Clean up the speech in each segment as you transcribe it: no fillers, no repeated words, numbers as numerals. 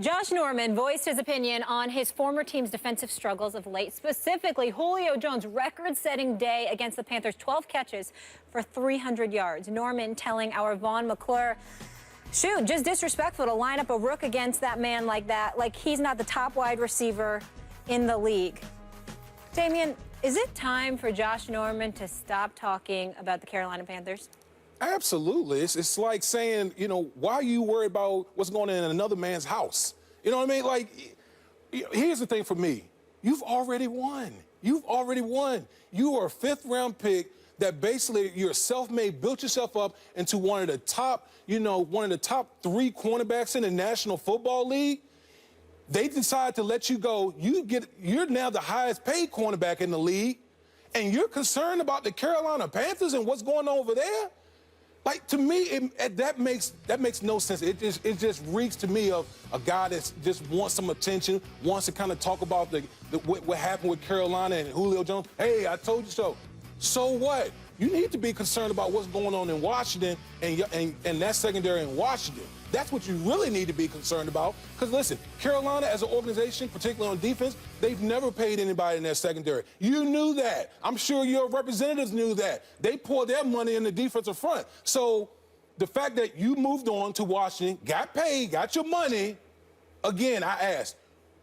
Josh Norman voiced his opinion on his former team's defensive struggles of late, specifically Julio Jones' record-setting day against the Panthers, 12 catches for 300 yards. Norman telling our Vaughn McClure, shoot, just disrespectful to line up a rook against that man like that, like he's not the top wide receiver in the league. Damian, is it time for Josh Norman to stop talking about the Carolina Panthers? Absolutely. It's like saying, why are you worried about what's going on in another man's house? You know what I mean? Like, here's the thing for me. You've already won. You've already won. You are a fifth-round pick that basically you're self-made, built yourself up into one of the top, one of the top 3 cornerbacks in the National Football League. They decide to let you go. You're now the highest paid cornerback in the league, and you're concerned about the Carolina Panthers and what's going on over there? Like, to me, that makes no sense. It just reeks to me of a guy that just wants some attention, wants to kind of talk about what happened with Carolina and Julio Jones. Hey, I told you so. So what? You need to be concerned about what's going on in Washington and that secondary in Washington. That's what you really need to be concerned about. Because, listen, Carolina as an organization, particularly on defense, they've never paid anybody in their secondary. You knew that. I'm sure your representatives knew that. They poured their money in the defensive front. So the fact that you moved on to Washington, got paid, got your money, again, I ask,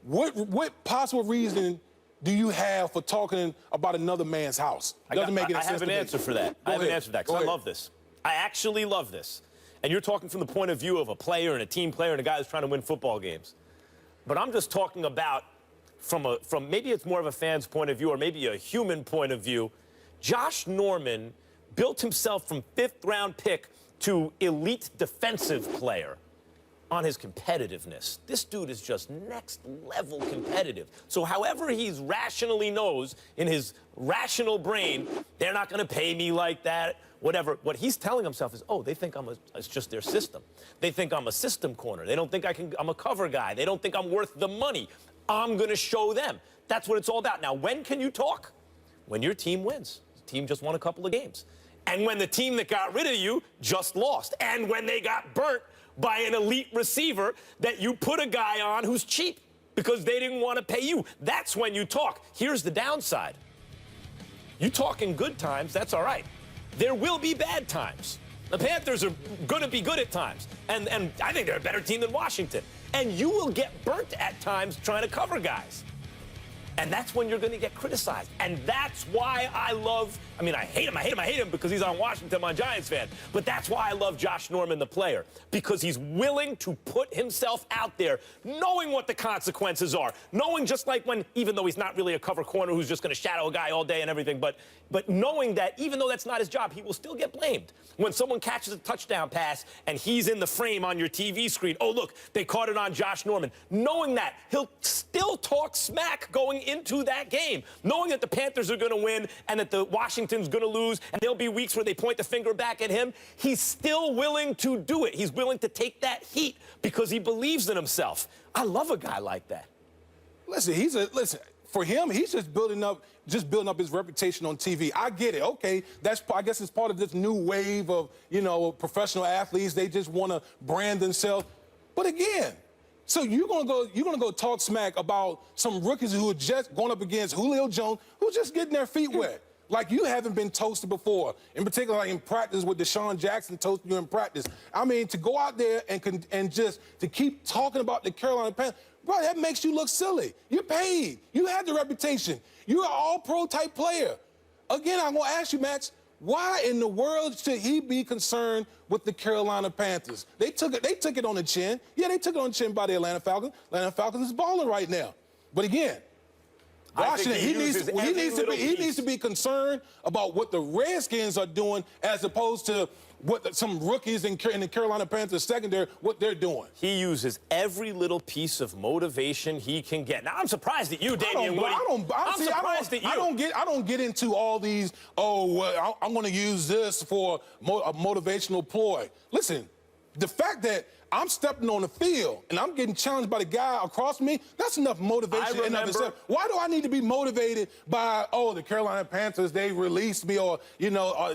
what possible reason do you have for talking about another man's house? Doesn't make any sense. I have an answer for that. I have an answer for that because I love this. I actually love this. And you're talking from the point of view of a player and a team player and a guy who's trying to win football games. But I'm just talking about from maybe it's more of a fan's point of view or maybe a human point of view. Josh Norman built himself from 5th-round pick to elite defensive player on his competitiveness. This dude is just next-level competitive. So however he's rationally knows in his rational brain, they're not going to pay me like that, whatever. What he's telling himself is, oh, they think it's just their system. They think I'm a system corner. They don't think I'm a cover guy. They don't think I'm worth the money. I'm going to show them. That's what it's all about. Now, when can you talk? When your team wins. The team just won a couple of games. And when the team that got rid of you just lost. And when they got burnt by an elite receiver that you put a guy on who's cheap because they didn't want to pay you. That's when you talk. Here's the downside. You talk in good times, that's all right. There will be bad times. The Panthers are going to be good at times. And I think they're a better team than Washington. And you will get burnt at times trying to cover guys. And that's when you're going to get criticized. And that's why I hate him because he's on Washington, I'm a Giants fan. But that's why I love Josh Norman, the player, because he's willing to put himself out there, knowing what the consequences are, knowing just like when, even though he's not really a cover corner who's just going to shadow a guy all day and everything, but knowing that even though that's not his job, he will still get blamed. When someone catches a touchdown pass and he's in the frame on your TV screen, oh, look, they caught it on Josh Norman. Knowing that, he'll still talk smack going into that game, knowing that the Panthers are going to win and that the Washington's going to lose, and there'll be weeks where they point the finger back at him. He's still willing to do it. He's willing to take that heat because he believes in himself. I love a guy like that. Listen, for him, he's just building up his reputation on TV. I get it. Okay, I guess it's part of this new wave of, professional athletes. They just want to brand themselves. But again, so you're gonna go talk smack about some rookies who are just going up against Julio Jones, who's just getting their feet wet. Like you haven't been toasted before. In particular, like in practice with Deshaun Jackson toasting you in practice. I mean, to go out there and just to keep talking about the Carolina Panthers, bro, that makes you look silly. You're paid. You have the reputation. You're an all-pro type player. Again, I'm gonna ask you, Max, why in the world should he be concerned with the Carolina Panthers? They took it on the chin. Yeah, they took it on the chin by the Atlanta Falcons. Atlanta Falcons is balling right now. But again, Washington, he needs to be concerned about what the Redskins are doing as opposed to what some rookies in the Carolina Panthers secondary, what they're doing. He uses every little piece of motivation he can get. Now, I'm surprised at you, Damian Woody. I don't get into all these, I'm going to use this for a motivational ploy. Listen, the fact that I'm stepping on the field and I'm getting challenged by the guy across me, that's enough motivation in and of itself. Why do I need to be motivated by, the Carolina Panthers, they released me, or,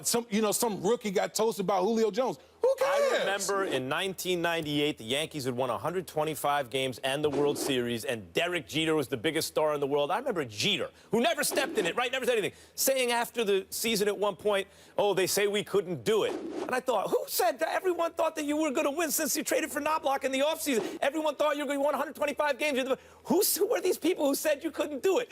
some rookie got toasted by Julio Jones? Who cares? I remember in 1998, the Yankees had won 125 games and the World Series, and Derek Jeter was the biggest star in the world. I remember Jeter, who never stepped in it, right? Never said anything, saying after the season at one point, oh, they say we couldn't do it. And I thought, who said that? Everyone thought that you were going to win since you traded for Knobloch in the offseason. Everyone thought you were going to win 125 games. Who are these people who said you couldn't do it?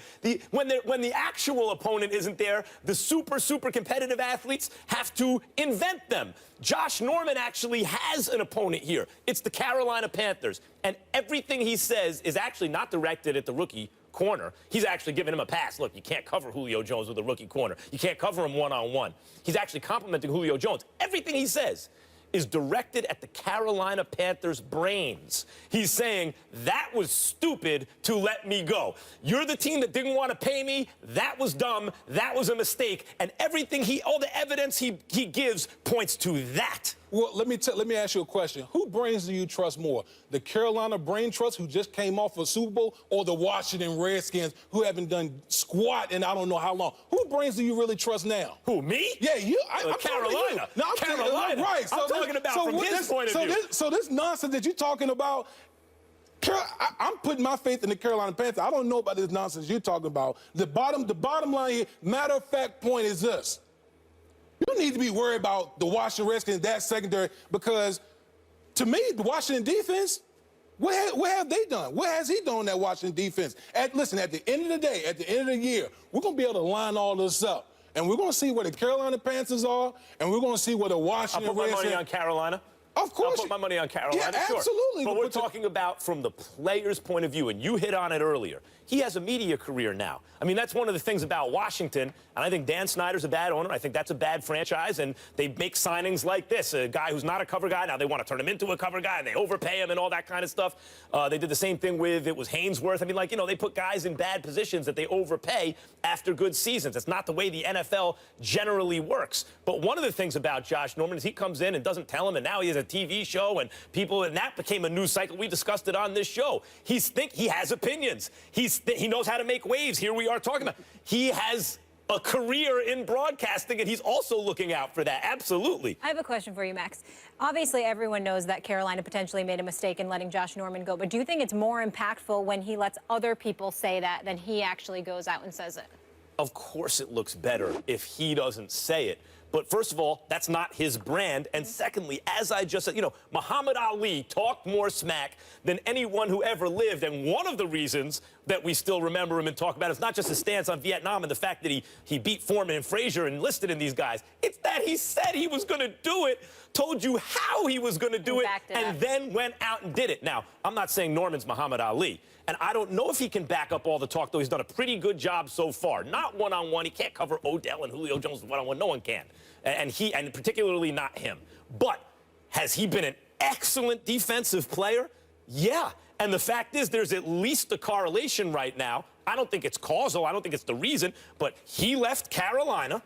When the actual opponent isn't there, the super competitive athletes have to invent them. Josh Norman actually has an opponent here. It's the Carolina Panthers. And everything he says is actually not directed at the rookie corner. He's actually giving him a pass. Look, you can't cover Julio Jones with a rookie corner. You can't cover him one-on-one. He's actually complimenting Julio Jones. Everything he says is directed at the Carolina Panthers' brains. He's saying, that was stupid to let me go. You're the team that didn't want to pay me. That was dumb. That was a mistake. And everything all the evidence he gives points to that. Well, let me ask you a question. Who brains do you trust more? The Carolina Brain Trust, who just came off a Super Bowl, or the Washington Redskins, who haven't done squat in I don't know how long? Who brains do you really trust now? Who, me? Yeah, you. I'm Carolina. No, I'm Carolina. Right. I'm talking about from his point of view. So this nonsense that you're talking about, I'm putting my faith in the Carolina Panthers. I don't know about this nonsense you're talking about. The bottom line here, matter of fact point is this. You need to be worried about the Washington Redskins, that secondary, because to me, the Washington defense, what have they done? What has he done in that Washington defense? Listen, at the end of the day, at the end of the year, we're going to be able to line all this up. And we're going to see where the Carolina Panthers are, and we're going to see where the Washington Redskins... I'll put my money on Carolina. Of course. I'll put my money on Carolina, yeah, sure. absolutely. But we're talking about from the player's point of view, and you hit on it earlier. He has a media career now. I mean, that's one of the things about Washington, and I think Dan Snyder's a bad owner. I think that's a bad franchise, and they make signings like this. A guy who's not a cover guy, now they want to turn him into a cover guy, and they overpay him and all that kind of stuff. They did the same thing with, it was Hainsworth. I mean, like, you know, they put guys in bad positions that they overpay after good seasons. It's not the way the NFL generally works. But one of the things about Josh Norman is he comes in and doesn't tell him, and now he has a TV show, and that became a news cycle. We discussed it on this show. He has opinions. He knows how to make waves. Here we are talking about. He has a career in broadcasting, and he's also looking out for that. Absolutely. I have a question for you, Max. Obviously, everyone knows that Carolina potentially made a mistake in letting Josh Norman go, but do you think it's more impactful when he lets other people say that than he actually goes out and says it? Of course it looks better if he doesn't say it. But first of all, that's not his brand. And secondly, as I just said, you know, Muhammad Ali talked more smack than anyone who ever lived. And one of the reasons that we still remember him and talk about is not just his stance on Vietnam and the fact that he beat Foreman and Frazier and enlisted in these guys. It's that he said he was going to do it, told you how he was going to do it, and then went out and did it. Now, I'm not saying Norman's Muhammad Ali. And I don't know if he can back up all the talk, though. He's done a pretty good job so far. Not one-on-one. He can't cover Odell and Julio Jones one-on-one. No one can. And particularly not him. But has he been an excellent defensive player? Yeah. And the fact is, there's at least a correlation right now. I don't think it's causal. I don't think it's the reason. But he left Carolina,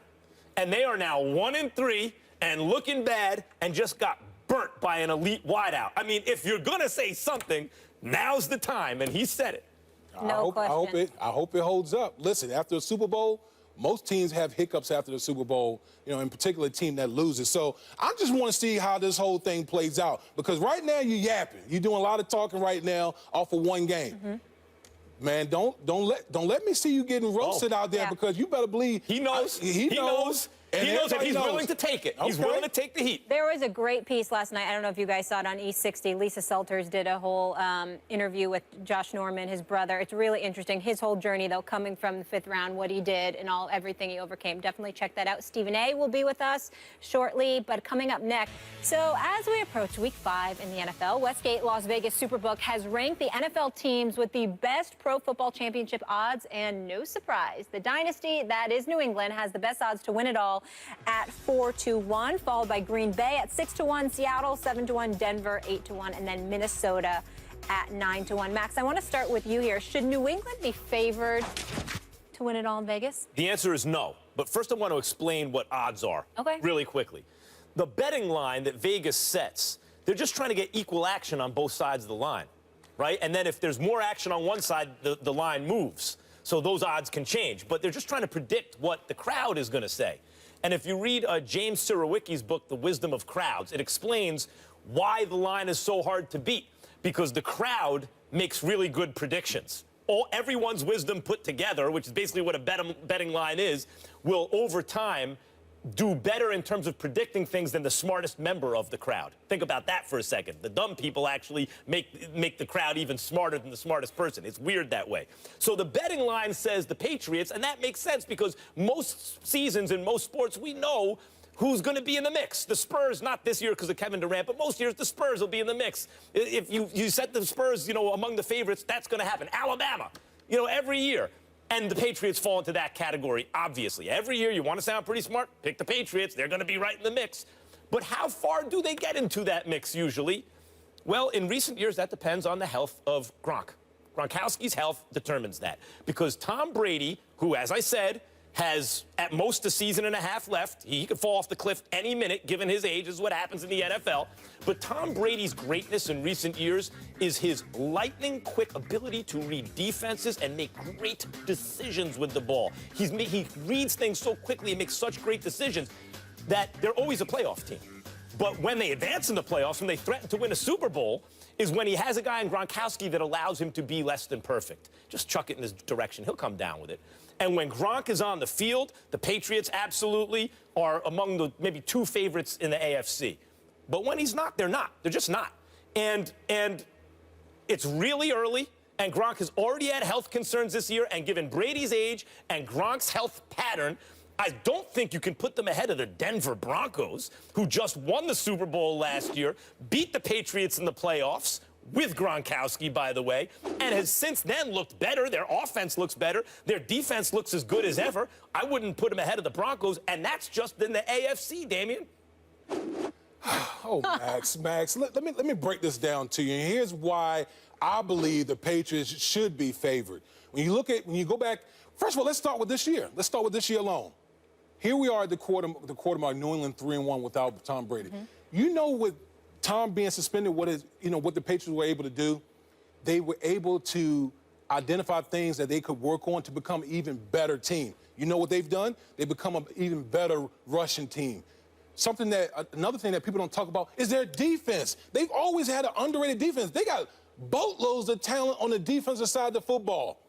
and they are now 1-3 and looking bad and just got burnt by an elite wideout. I mean, if you're going to say something, now's the time, and he said it. No question. I hope it holds up. Listen, after a Super Bowl, most teams have hiccups after the Super Bowl, you know, in particular a team that loses. So I just want to see how this whole thing plays out. Because right now you're yapping. You're doing a lot of talking right now off of one game. Mm-hmm. Man, don't let me see you getting roasted out there, because you better believe he knows. He knows. He knows if he's willing to take it. He's willing to take the heat. There was a great piece last night. I don't know if you guys saw it on E60. Lisa Salters did a whole interview with Josh Norman, his brother. It's really interesting. His whole journey, though, coming from the 5th round, what he did and everything he overcame. Definitely check that out. Stephen A. will be with us shortly, but coming up next. So as we approach Week 5 in the NFL, Westgate Las Vegas Superbook has ranked the NFL teams with the best Pro Football Championship odds, and no surprise, the dynasty that is New England has the best odds to win it all at 4-1, followed by Green Bay at 6-1, Seattle 7-1, Denver 8-1, and then Minnesota at 9-1. Max, I want to start with you here. Should New England be favored to win it all in Vegas? The answer is no. But first I want to explain what odds are really quickly. The betting line that Vegas sets, they're just trying to get equal action on both sides of the line, right? And then if there's more action on one side, the line moves. So those odds can change. But they're just trying to predict what the crowd is going to say. And if you read James Sirowicki's book, The Wisdom of Crowds, it explains why the line is so hard to beat. Because the crowd makes really good predictions. Everyone's wisdom put together, which is basically what a betting line is, will over time do better in terms of predicting things than the smartest member of the crowd. Think about that for a second. The dumb people actually make the crowd even smarter than the smartest person. It's weird that way. So the betting line says the Patriots, and that makes sense because most seasons in most sports we know who's going to be in the mix. The Spurs, not this year because of Kevin Durant, but most years the Spurs will be in the mix. If you set the Spurs, among the favorites, that's going to happen. Alabama, every year. And the Patriots fall into that category, obviously. Every year you want to sound pretty smart, pick the Patriots. They're going to be right in the mix. But how far do they get into that mix usually? Well, in recent years, that depends on the health of Gronk. Gronkowski's health determines that. Because Tom Brady, who, as I said, has at most a season and a half left. He could fall off the cliff any minute, given his age, is what happens in the NFL. But Tom Brady's greatness in recent years is his lightning-quick ability to read defenses and make great decisions with the ball. He reads things so quickly and makes such great decisions that they're always a playoff team. But when they advance in the playoffs, when they threaten to win a Super Bowl, is when he has a guy in Gronkowski that allows him to be less than perfect. Just chuck it in his direction. He'll come down with it. And when Gronk is on the field, the Patriots absolutely are among the maybe two favorites in the AFC. But when he's not, they're not. They're just not. And it's really early, and Gronk has already had health concerns this year, and given Brady's age and Gronk's health pattern, I don't think you can put them ahead of the Denver Broncos, who just won the Super Bowl last year, beat the Patriots in the playoffs, with Gronkowski, by the way, and has since then looked better. Their offense looks better. Their defense looks as good as ever. I wouldn't put them ahead of the Broncos, and that's just in the AFC, Damian. Oh, Max, let me break this down to you. And here's why I believe the Patriots should be favored. When you go back, first of all, let's start with this year. Let's start with this year alone. Here we are at the quartermark, New England 3-1 without Tom Brady. Mm-hmm. With Tom being suspended, what the Patriots were able to do, they were able to identify things that they could work on to become an even better team. You know what they've done? They've become an even better rushing team. Another thing that people don't talk about is their defense. They've always had an underrated defense. They got boatloads of talent on the defensive side of the football.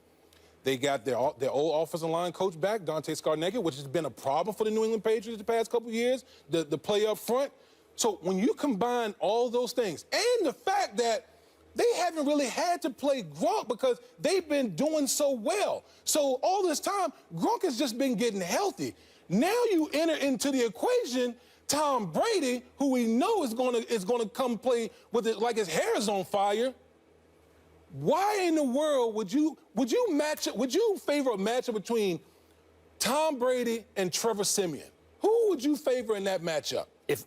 They got their old offensive line coach back, Dante Scarnecchia, which has been a problem for the New England Patriots the past couple of years, the play up front. So when you combine all those things and the fact that they haven't really had to play Gronk because they've been doing so well. So all this time, Gronk has just been getting healthy. Now you enter into the equation Tom Brady, who we know is gonna come play with it like his hair is on fire. Why in the world would you favor a matchup between Tom Brady and Trevor Siemian? Who would you favor in that matchup? If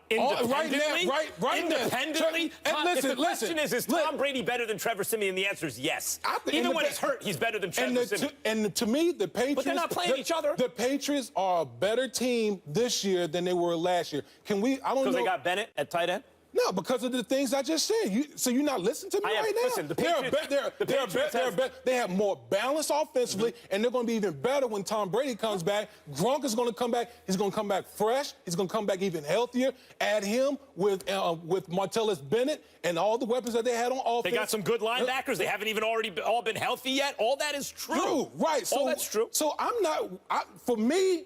independently, independently. If the question is Tom Brady better than Trevor Siemian? The answer is yes. Even when he's hurt, he's better than Trevor Siemian. And to me, the Patriots. But they're not playing each other. The Patriots are a better team this year than they were last year. I don't know. Because they got Bennett at tight end? No, because of the things I just said. So you're not listening to me right now? Listen, the Patriots, they have more balance offensively, and they're going to be even better when Tom Brady comes back. Gronk is going to come back. He's going to come back fresh. He's going to come back even healthier. Add him with Martellus Bennett and all the weapons that they had on offense. They got some good linebackers. They haven't even all been healthy yet. All that is true. Right. All that's true. So for me,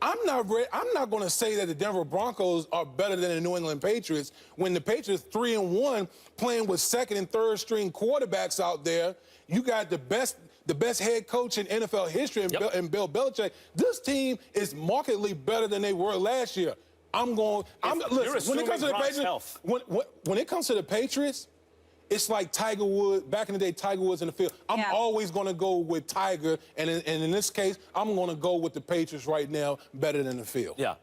I'm not going to say that the Denver Broncos are better than the New England Patriots when the Patriots 3-1 playing with second and third string quarterbacks out there. You got the best head coach in NFL history in Bill Belichick. This team is markedly better than they were last year. Listen, when it comes to the Patriots, when it comes to the Patriots, it's like Tiger Woods, back in the day, Tiger Woods in the field. I'm always going to go with Tiger, and in this case, I'm going to go with the Patriots right now, better than the field. Yeah,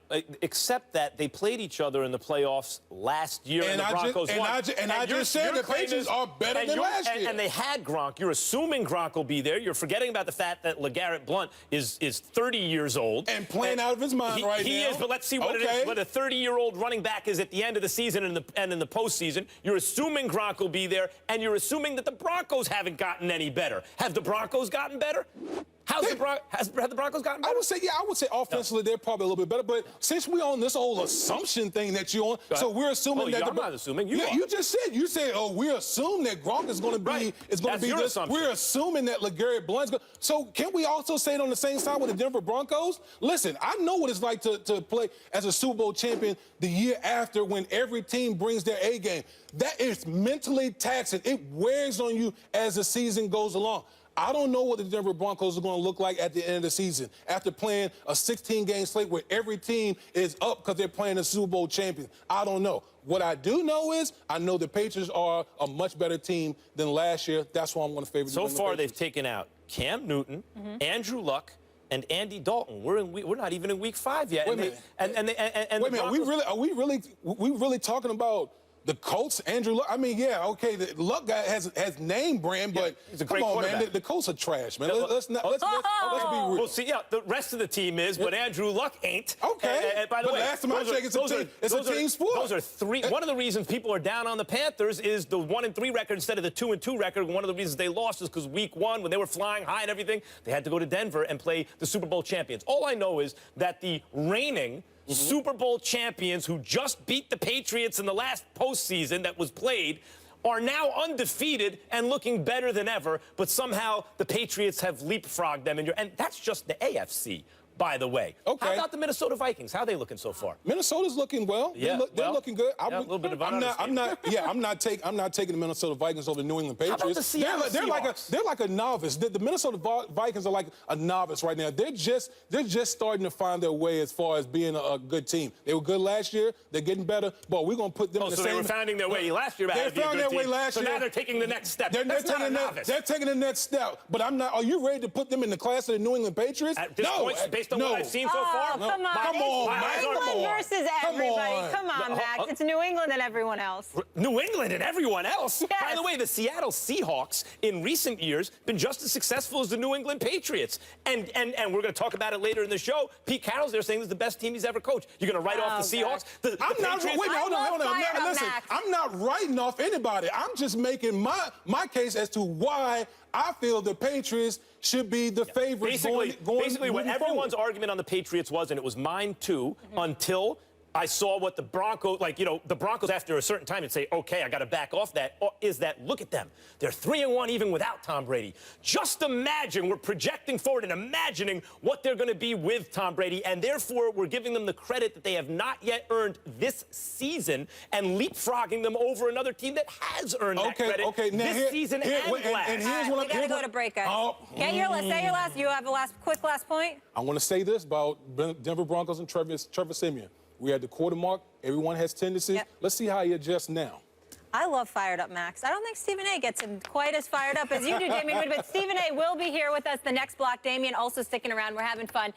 except that they played each other in the playoffs last year, and the Broncos won. And I just said the Patriots are better than last year. And they had Gronk. You're assuming Gronk will be there. You're forgetting about the fact that LeGarrette Blount is 30 years old. And playing out of his mind right now. He is, but let's see what it is. What a 30-year-old running back is at the end of the season and in the postseason. You're assuming Gronk will be there, and you're assuming that the Broncos haven't gotten any better. Have the Broncos gotten better? Have the Broncos gotten better? I would say offensively they're probably a little bit better. But since we're on this whole assumption thing that you're on, so we're assuming that I'm not assuming. You said, oh, we assume that Gronk is going to be this. Assumption. We're assuming that LeGarrette Blount's going. So can we also say it on the same side with the Denver Broncos? Listen, I know what it's like to play as a Super Bowl champion the year after when every team brings their A game. That is mentally taxing. It wears on you as the season goes along. I don't know what the Denver Broncos are going to look like at the end of the season after playing a 16-game slate where every team is up because they're playing a Super Bowl champion. I don't know. What I do know is I know the Patriots are a much better team than last year. That's why I'm going to favor So far, they've taken out Cam Newton, Andrew Luck, and Andy Dalton. We're not even in week 5 yet. Wait a minute. Are we really talking about the Colts, Andrew Luck? I mean, yeah, okay, the Luck guy has name brand, but he's a great come on, quarterback. man, the Colts are trash, man. Let's be real. Well, see, yeah, the rest of the team is, but Andrew Luck ain't. Okay. And by the way, last time I checked, it's a team sport. Those are three. One of the reasons people are down on the Panthers is the 1-3 record instead of the 2-2 record. One of the reasons they lost is because week 1, when they were flying high and everything, they had to go to Denver and play the Super Bowl champions. All I know is that the reigning Super Bowl champions who just beat the Patriots in the last postseason that was played are now undefeated and looking better than ever, but somehow the Patriots have leapfrogged them. And that's just the AFC, by the way. Okay. How about the Minnesota Vikings? How are they looking so far? Minnesota's looking well. Yeah, they're looking good. A little bit of I'm not taking the Minnesota Vikings over the New England Patriots. How about the Seattle Seahawks? They're like a novice. The Minnesota Vikings are like a novice right now. They're just starting to find their way as far as being a good team. They were good last year. They're getting better, but we're going to put them in the so same. They were finding their way last year. They found their way last year. So now they're taking the next step. They're taking the next step. But I'm not. Are you ready to put them in the class of the New England Patriots? At this point, based on what I've seen so far. Come on. Come on, It's New England versus everybody. Come on, Max. It's New England and everyone else. New England and everyone else? Yes. By the way, the Seattle Seahawks in recent years been just as successful as the New England Patriots. And we're going to talk about it later in the show. Pete Carroll's there saying this is the best team he's ever coached. You're going to write off the Seahawks? I'm not. Wait, hold on. Listen, I'm not writing off anybody. I'm just making my case as to why I feel the Patriots should be the favorites Basically, what everyone's argument on the Patriots was, and it was mine too, until I saw what the Broncos, the Broncos after a certain time would say, okay, I got to back off that, is that, look at them. They're 3-1 even without Tom Brady. Just imagine, we're projecting forward and imagining what they're going to be with Tom Brady, and therefore we're giving them the credit that they have not yet earned this season and leapfrogging them over another team that has earned that credit this season and last. And here's what we got to go to break, guys. Say your last. You have a quick last point? I want to say this about Denver Broncos and Trevor Siemian. We're at the quarter mark. Everyone has tendencies. Yep. Let's see how he adjusts now. I love fired up Max. I don't think Stephen A gets him quite as fired up as you do, Damien Wood, but Stephen A will be here with us the next block. Damien also sticking around. We're having fun.